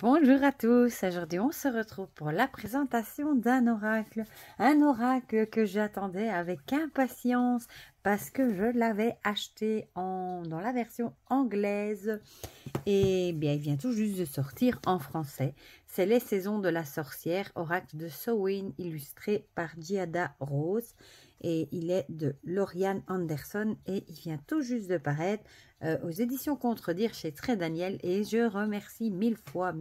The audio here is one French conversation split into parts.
Bonjour à tous, aujourd'hui on se retrouve pour la présentation d'un oracle. Un oracle que j'attendais avec impatience parce que je l'avais acheté dans la version anglaise. Et bien il vient tout juste de sortir en français. C'est Les Saisons de la Sorcière, oracle de Samhain, illustré par Giada Rose. Et il est de Lauriane Anderson et il vient tout juste de paraître aux éditions Contredire chez Très Daniel. Et je remercie mille fois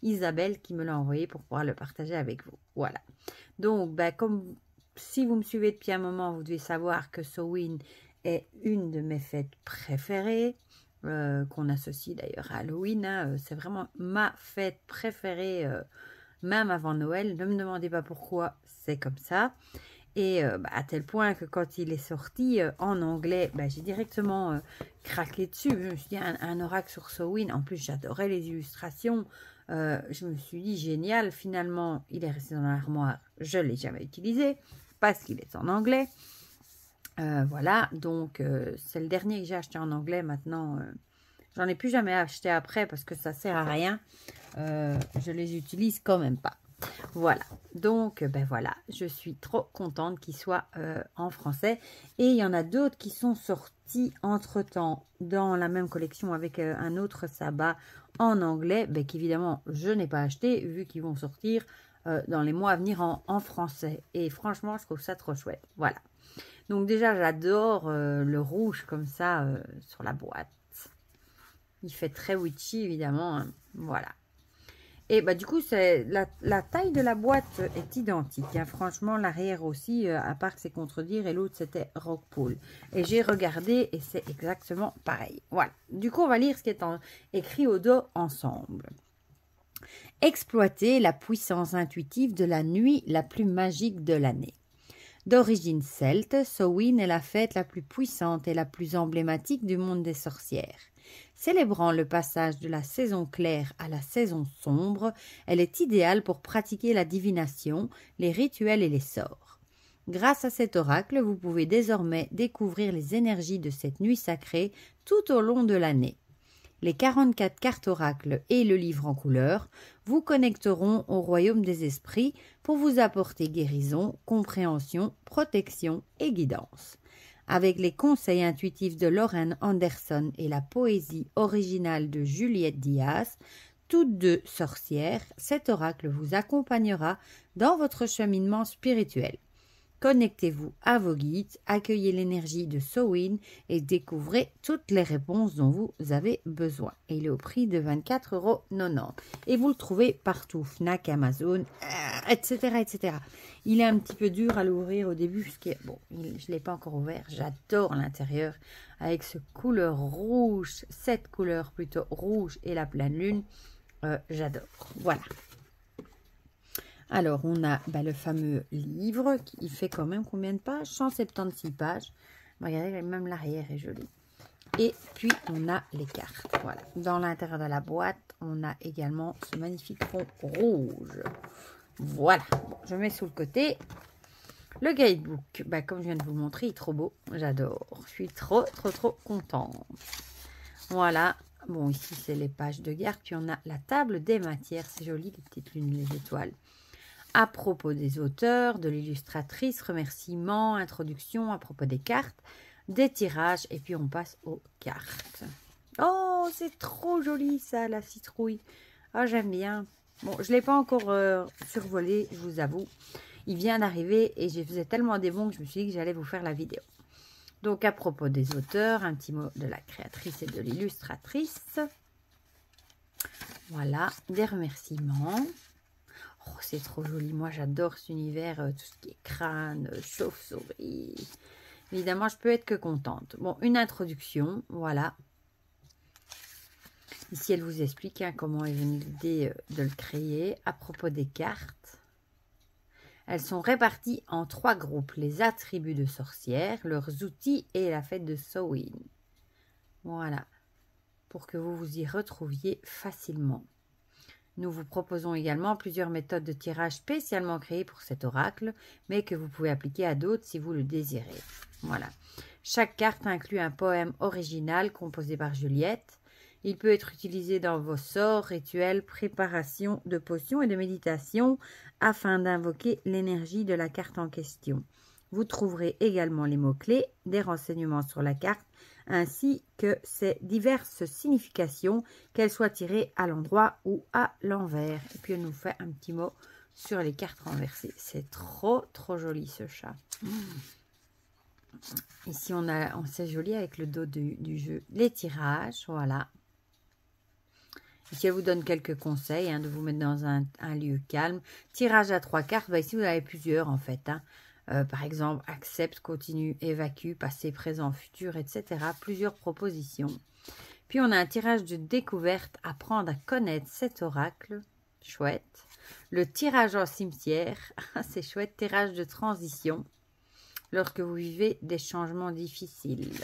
Isabelle qui me l'a envoyé pour pouvoir le partager avec vous. Voilà. Donc, comme si vous me suivez depuis un moment, vous devez savoir que Samhain est une de mes fêtes préférées, qu'on associe d'ailleurs à Halloween. Hein. C'est vraiment ma fête préférée, même avant Noël. Ne me demandez pas pourquoi, c'est comme ça. Et à tel point que quand il est sorti en anglais, j'ai directement craqué dessus. Je me suis dit, un oracle sur Samhain. En plus, j'adorais les illustrations. Je me suis dit, génial. Finalement, il est resté dans l'armoire. Je ne l'ai jamais utilisé parce qu'il est en anglais. Voilà, donc c'est le dernier que j'ai acheté en anglais. Maintenant, j'en ai plus jamais acheté après parce que ça sert à rien. Je les utilise quand même pas. Voilà, donc voilà, je suis trop contente qu'il soit en français. Et il y en a d'autres qui sont sortis entre-temps dans la même collection avec un autre sabbat en anglais, qu'évidemment je n'ai pas acheté vu qu'ils vont sortir dans les mois à venir en français. Et franchement, je trouve ça trop chouette. Voilà, donc déjà j'adore le rouge comme ça sur la boîte. Il fait très witchy évidemment, hein. Voilà. Et du coup, la taille de la boîte est identique. Hein. Franchement, l'arrière aussi, à part que c'est Contredire et l'autre c'était Rockpool. Et j'ai regardé et c'est exactement pareil. Voilà. Du coup, on va lire ce qui est écrit au dos ensemble. Exploiter la puissance intuitive de la nuit la plus magique de l'année. D'origine celte, Samhain est la fête la plus puissante et la plus emblématique du monde des sorcières. Célébrant le passage de la saison claire à la saison sombre, elle est idéale pour pratiquer la divination, les rituels et les sorts. Grâce à cet oracle, vous pouvez désormais découvrir les énergies de cette nuit sacrée tout au long de l'année. Les 44 cartes oracles et le livre en couleur vous connecteront au royaume des esprits pour vous apporter guérison, compréhension, protection et guidance. Avec les conseils intuitifs de Lauren Anderson et la poésie originale de Juliette Diaz, toutes deux sorcières, cet oracle vous accompagnera dans votre cheminement spirituel. Connectez-vous à vos guides, accueillez l'énergie de Samhain et découvrez toutes les réponses dont vous avez besoin. Et il est au prix de 24,90 €. Et vous le trouvez partout, Fnac, Amazon, etc., etc. Il est un petit peu dur à l'ouvrir au début, puisque bon, je ne l'ai pas encore ouvert. J'adore l'intérieur avec ce couleur rouge, cette couleur plutôt rouge et la pleine lune. J'adore. Voilà. Alors, on a le fameux livre qui fait quand même combien de pages? 176 pages. Regardez, même l'arrière est joli. Et puis, on a les cartes. Voilà. Dans l'intérieur de la boîte, on a également ce magnifique fond rouge. Voilà. Bon, je mets sous le côté. Le guidebook, comme je viens de vous le montrer, il est trop beau. J'adore. Je suis trop contente. Voilà. Bon, ici, c'est les pages de garde. Puis, on a la table des matières. C'est joli, les petites lunes, les étoiles. À propos des auteurs, de l'illustratrice, remerciements, introduction, à propos des cartes, des tirages, et puis on passe aux cartes. Oh, c'est trop joli ça, la citrouille. Ah, j'aime bien. Bon, je ne l'ai pas encore survolé, je vous avoue. Il vient d'arriver et je faisais tellement des bons que je me suis dit que j'allais vous faire la vidéo. Donc, à propos des auteurs, un petit mot de la créatrice et de l'illustratrice. Voilà, des remerciements. Oh, c'est trop joli. Moi, j'adore cet univers, tout ce qui est crâne, chauve-souris. Évidemment, je peux être que contente. Bon, une introduction, voilà. Ici, elle vous explique comment est venue l'idée de le créer. À propos des cartes, elles sont réparties en 3 groupes. Les attributs de sorcières, leurs outils et la fête de Samhain. Voilà. Pour que vous vous y retrouviez facilement. Nous vous proposons également plusieurs méthodes de tirage spécialement créées pour cet oracle, mais que vous pouvez appliquer à d'autres si vous le désirez. Voilà. Chaque carte inclut un poème original composé par Juliette Il peut être utilisé dans vos sorts, rituels, préparation de potions et de méditation afin d'invoquer l'énergie de la carte en question. Vous trouverez également les mots-clés, des renseignements sur la carte, ainsi que ses diverses significations, qu'elles soient tirées à l'endroit ou à l'envers. Et puis elle nous fait un petit mot sur les cartes renversées. C'est trop joli ce chat. Ici on c'est joli avec le dos du jeu. Les tirages, voilà. Ici, elle vous donne quelques conseils, de vous mettre dans un lieu calme. Tirage à 3 cartes, ici vous avez plusieurs en fait. Par exemple, accepte, continue, évacue, passé, présent, futur, etc. Plusieurs propositions. Puis on a un tirage de découverte, apprendre à connaître cet oracle. Chouette. Le tirage en cimetière, c'est chouette. Tirage de transition, lorsque vous vivez des changements difficiles.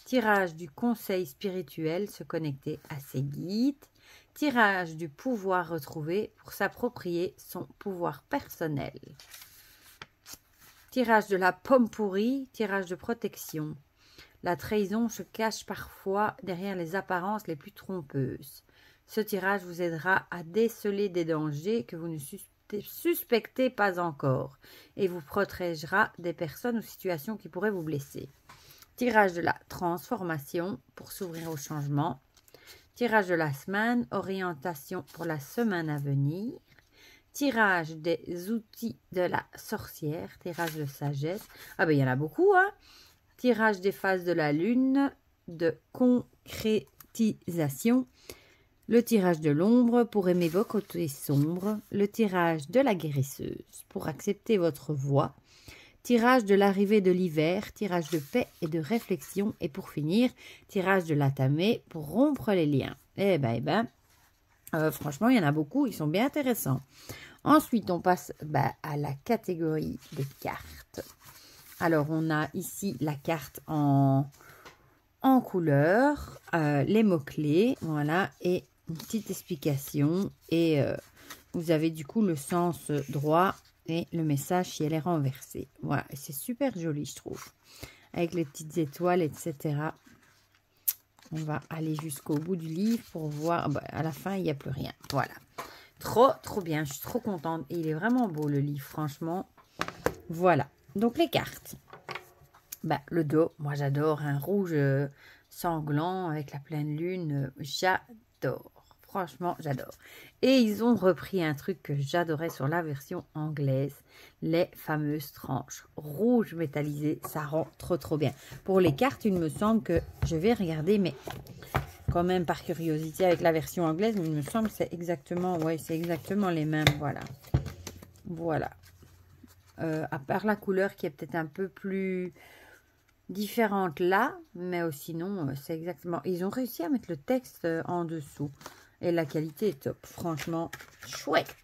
Tirage du conseil spirituel, se connecter à ses guides. Tirage du pouvoir retrouvé pour s'approprier son pouvoir personnel. Tirage de la pomme pourrie, tirage de protection. La trahison se cache parfois derrière les apparences les plus trompeuses. Ce tirage vous aidera à déceler des dangers que vous ne suspectez pas encore et vous protégera des personnes ou situations qui pourraient vous blesser. Tirage de la transformation pour s'ouvrir au changement. Tirage de la semaine, orientation pour la semaine à venir. Tirage des outils de la sorcière, tirage de sagesse. Ah ben il y en a beaucoup, Tirage des phases de la lune, de concrétisation. Le tirage de l'ombre pour aimer vos côtés sombres. Le tirage de la guérisseuse pour accepter votre voix. Tirage de l'arrivée de l'hiver, tirage de paix et de réflexion. Et pour finir, tirage de la tamée pour rompre les liens. Franchement, il y en a beaucoup, ils sont bien intéressants. Ensuite, on passe à la catégorie des cartes. Alors, on a ici la carte en couleur, les mots-clés, voilà, et une petite explication. Et vous avez du coup le sens droit et le message si elle est renversée. Voilà, et c'est super joli, je trouve. Avec les petites étoiles, etc. On va aller jusqu'au bout du livre pour voir. À la fin, il n'y a plus rien. Voilà. Trop bien. Je suis trop contente. Et il est vraiment beau, le livre, franchement. Voilà. Donc, les cartes. Le dos, moi, j'adore. Un rouge sanglant avec la pleine lune. J'adore. Franchement, j'adore. Et ils ont repris un truc que j'adorais sur la version anglaise. Les fameuses tranches rouges métallisées. Ça rend trop bien. Pour les cartes, il me semble que je vais regarder, mais quand même par curiosité avec la version anglaise, mais il me semble que c'est exactement, c'est exactement les mêmes. Voilà. À part la couleur qui est peut-être un peu plus différente là, mais sinon, c'est exactement. Ils ont réussi à mettre le texte en dessous. Et la qualité est top. Franchement, chouette.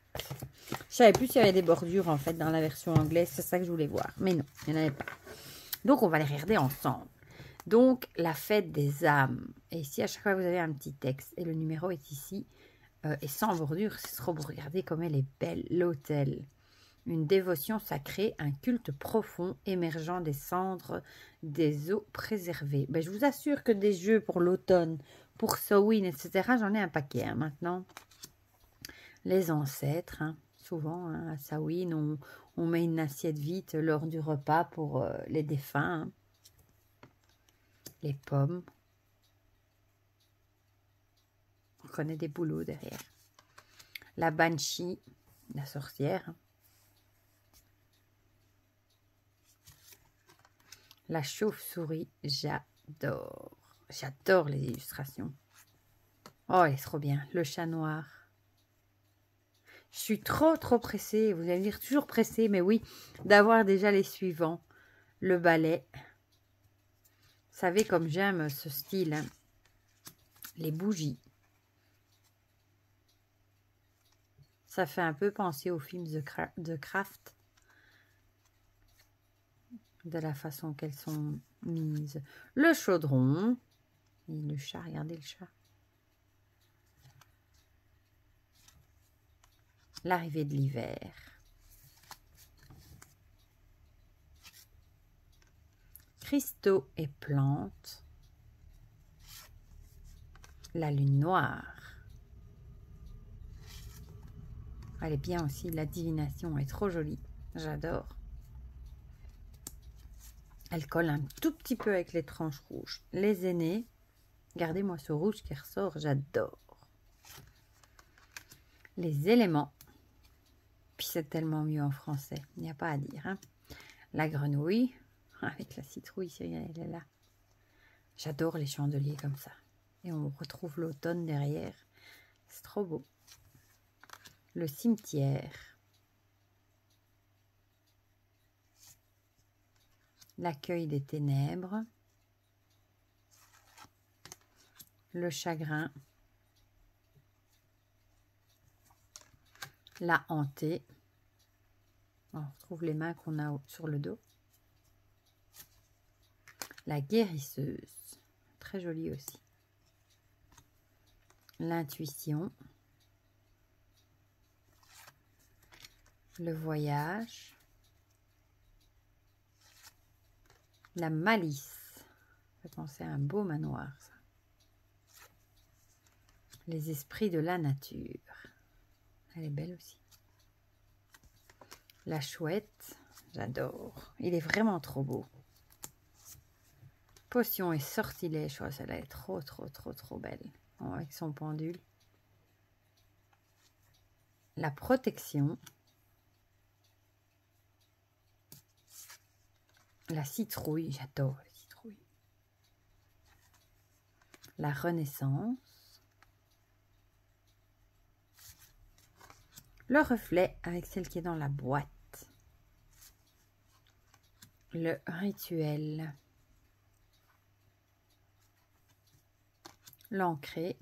Je savais plus s'il y avait des bordures, en fait, dans la version anglaise. C'est ça que je voulais voir. Mais non, il n'y en avait pas. Donc, on va les regarder ensemble. Donc, la fête des âmes. Et ici, à chaque fois, vous avez un petit texte. Et le numéro est ici. Et sans bordure, c'est trop beau. Regardez comme elle est belle. L'autel. Une dévotion sacrée, un culte profond émergeant des cendres des eaux préservées. Je vous assure que des jeux pour l'automne, pour Samhain, etc., j'en ai un paquet maintenant. Les ancêtres, souvent à Samhain, on met une assiette vide lors du repas pour les défunts. Les pommes. On connaît des bouleaux derrière. La banshee, la sorcière. La chauve-souris, j'adore. J'adore les illustrations. Oh, elle est trop bien. Le chat noir. Je suis trop pressée. Vous allez me dire toujours pressée, mais oui, d'avoir déjà les suivants. Le balai. Vous savez comme j'aime ce style. Les bougies. Ça fait un peu penser au film The Craft. De la façon qu'elles sont mises. Le chaudron. Et le chat, regardez le chat. L'arrivée de l'hiver. Cristaux et plantes. La lune noire. Elle est bien aussi, la divination est trop jolie. J'adore. Elle colle un tout petit peu avec les tranches rouges. Les aînés. Regardez-moi ce rouge qui ressort, j'adore. Les éléments. Puis c'est tellement mieux en français, il n'y a pas à dire. Hein. La grenouille, avec la citrouille, elle est là. J'adore les chandeliers comme ça. Et on retrouve l'automne derrière. C'est trop beau. Le cimetière. L'accueil des ténèbres. Le chagrin. La hantée. On retrouve les mains qu'on a sur le dos. La guérisseuse. Très jolie aussi. L'intuition. Le voyage. La malice. Ça fait penser à un beau manoir, ça. Les esprits de la nature. Elle est belle aussi. La chouette. J'adore. Il est vraiment trop beau. Potion et sortilège. Oh, celle-là est trop, trop, trop, trop belle. Oh, avec son pendule. La protection. La citrouille, j'adore la citrouille. La renaissance. Le reflet avec celle qui est dans la boîte. Le rituel. L'ancré.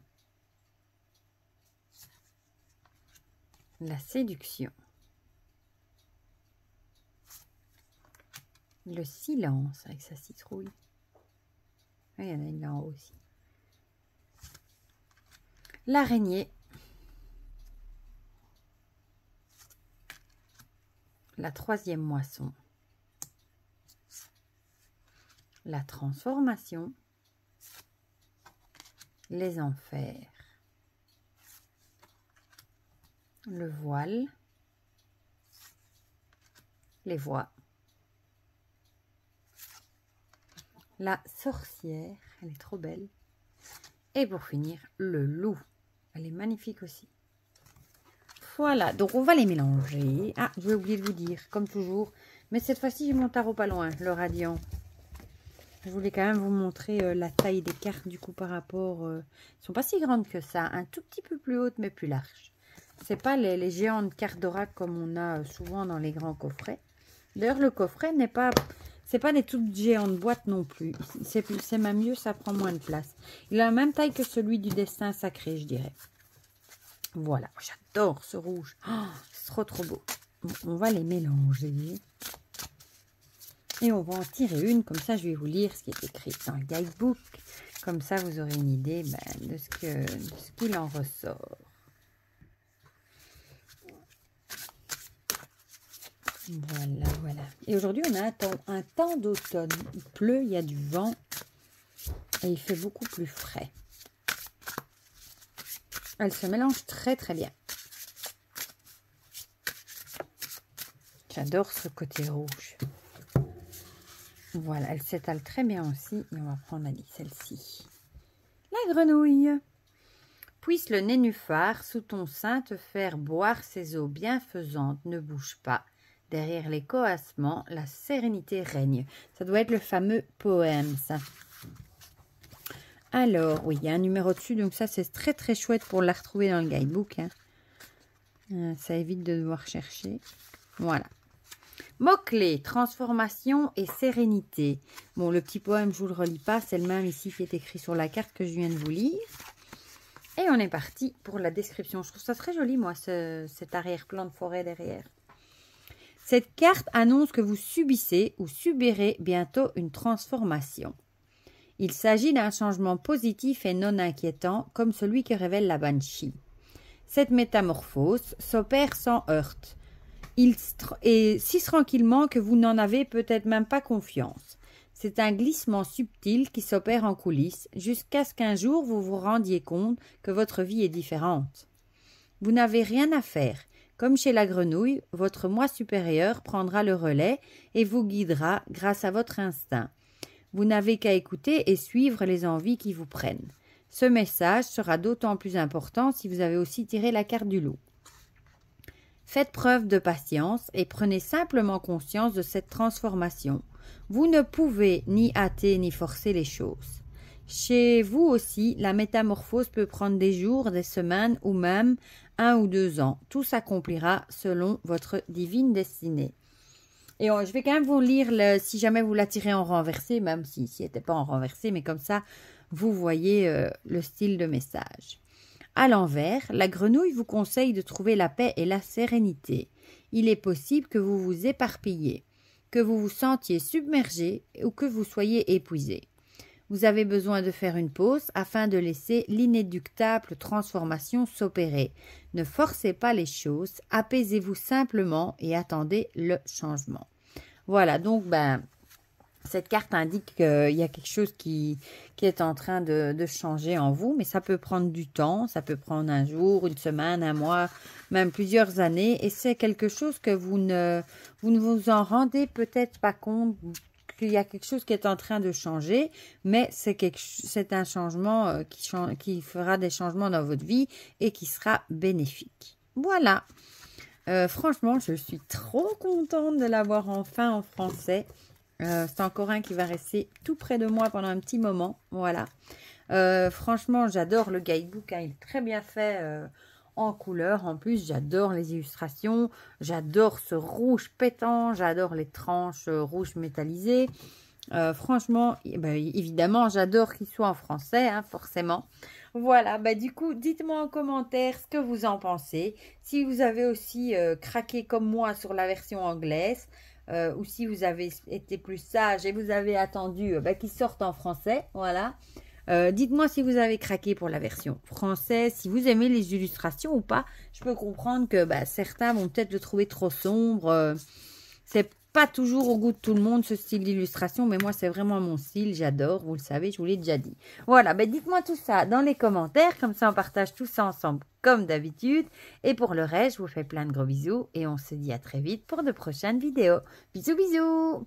La séduction. Le silence avec sa citrouille. Ah, il y en a une là en haut aussi. L'araignée. La troisième moisson. La transformation. Les enfers. Le voile. Les voix. La sorcière, elle est trop belle. Et pour finir, le loup. Elle est magnifique aussi. Voilà, donc on va les mélanger. Ah, j'ai oublié de vous dire, comme toujours. Mais cette fois-ci, j'ai mon tarot pas loin, le radiant. Je voulais quand même vous montrer la taille des cartes, du coup, par rapport... elles sont pas si grandes que ça. Un tout petit peu plus hautes, mais plus larges. C'est pas les géantes cartes d'oracle comme on a souvent dans les grands coffrets. D'ailleurs, le coffret n'est pas... C'est pas des toutes géantes boîtes non plus. C'est même mieux, ça prend moins de place. Il a la même taille que celui du destin sacré, je dirais. Voilà, j'adore ce rouge. Oh, c'est trop trop beau. Bon, on va les mélanger. Et on va en tirer une. Comme ça, je vais vous lire ce qui est écrit dans le guidebook. Comme ça, vous aurez une idée de ce qu'il en ressort. Voilà, voilà. Et aujourd'hui, on a un temps d'automne. Il pleut, il y a du vent. Et il fait beaucoup plus frais. Elle se mélange très très bien. J'adore ce côté rouge. Voilà, elle s'étale très bien aussi. Et on va prendre celle-ci. La grenouille. Puisse le nénuphar sous ton sein te faire boire ses eaux bienfaisantes. Ne bouge pas. Derrière les coassements, la sérénité règne. Ça doit être le fameux poème, ça. Alors, oui, il y a un numéro dessus. Donc ça, c'est très très chouette pour la retrouver dans le guidebook. Hein. Ça évite de devoir chercher. Voilà. Mots-clés, transformation et sérénité. Bon, le petit poème, je ne vous le relis pas. C'est le même ici qui est écrit sur la carte que je viens de vous lire. Et on est parti pour la description. Je trouve ça très joli, moi, cet arrière-plan de forêt derrière. Cette carte annonce que vous subissez ou subirez bientôt une transformation. Il s'agit d'un changement positif et non inquiétant, comme celui que révèle la Banshee. Cette métamorphose s'opère sans heurte, et si tranquillement que vous n'en avez peut-être même pas confiance. C'est un glissement subtil qui s'opère en coulisses jusqu'à ce qu'un jour vous vous rendiez compte que votre vie est différente. Vous n'avez rien à faire. Comme chez la grenouille, votre moi supérieur prendra le relais et vous guidera grâce à votre instinct. Vous n'avez qu'à écouter et suivre les envies qui vous prennent. Ce message sera d'autant plus important si vous avez aussi tiré la carte du loup. Faites preuve de patience et prenez simplement conscience de cette transformation. Vous ne pouvez ni hâter ni forcer les choses. Chez vous aussi, la métamorphose peut prendre des jours, des semaines ou même 1 ou 2 ans. Tout s'accomplira selon votre divine destinée. Et je vais quand même vous lire, si jamais vous la tirez en renversé, même si elle n'était pas en renversé, mais comme ça, vous voyez le style de message. À l'envers, la grenouille vous conseille de trouver la paix et la sérénité. Il est possible que vous vous éparpilliez, que vous vous sentiez submergé ou que vous soyez épuisé. Vous avez besoin de faire une pause afin de laisser l'inéluctable transformation s'opérer. Ne forcez pas les choses, apaisez-vous simplement et attendez le changement. Voilà, donc cette carte indique qu'il y a quelque chose qui est en train de changer en vous, mais ça peut prendre du temps, ça peut prendre un jour, une semaine, un mois, même plusieurs années, et c'est quelque chose que vous ne vous en rendez peut-être pas compte, qu'il y a quelque chose qui est en train de changer, mais c'est un changement qui fera des changements dans votre vie et qui sera bénéfique. Voilà. Franchement, je suis trop contente de l'avoir enfin en français. C'est encore un qui va rester tout près de moi pendant un petit moment. Voilà. Franchement, j'adore le guidebook. Il est très bien fait en couleur. En plus, j'adore les illustrations. J'adore ce rouge pétant. J'adore les tranches rouges métallisées. Franchement, évidemment, j'adore qu'il soit en français, forcément. Voilà, du coup, dites-moi en commentaire ce que vous en pensez. Si vous avez aussi craqué comme moi sur la version anglaise. Ou si vous avez été plus sage et vous avez attendu qu'il sorte en français, voilà. Dites-moi si vous avez craqué pour la version française, si vous aimez les illustrations ou pas. Je peux comprendre que certains vont peut-être le trouver trop sombre. C'est pas toujours au goût de tout le monde ce style d'illustration, mais moi c'est vraiment mon style, j'adore, vous le savez, je vous l'ai déjà dit. Voilà, dites-moi tout ça dans les commentaires, comme ça on partage tout ça ensemble comme d'habitude. Et pour le reste, je vous fais plein de gros bisous et on se dit à très vite pour de prochaines vidéos. Bisous bisous.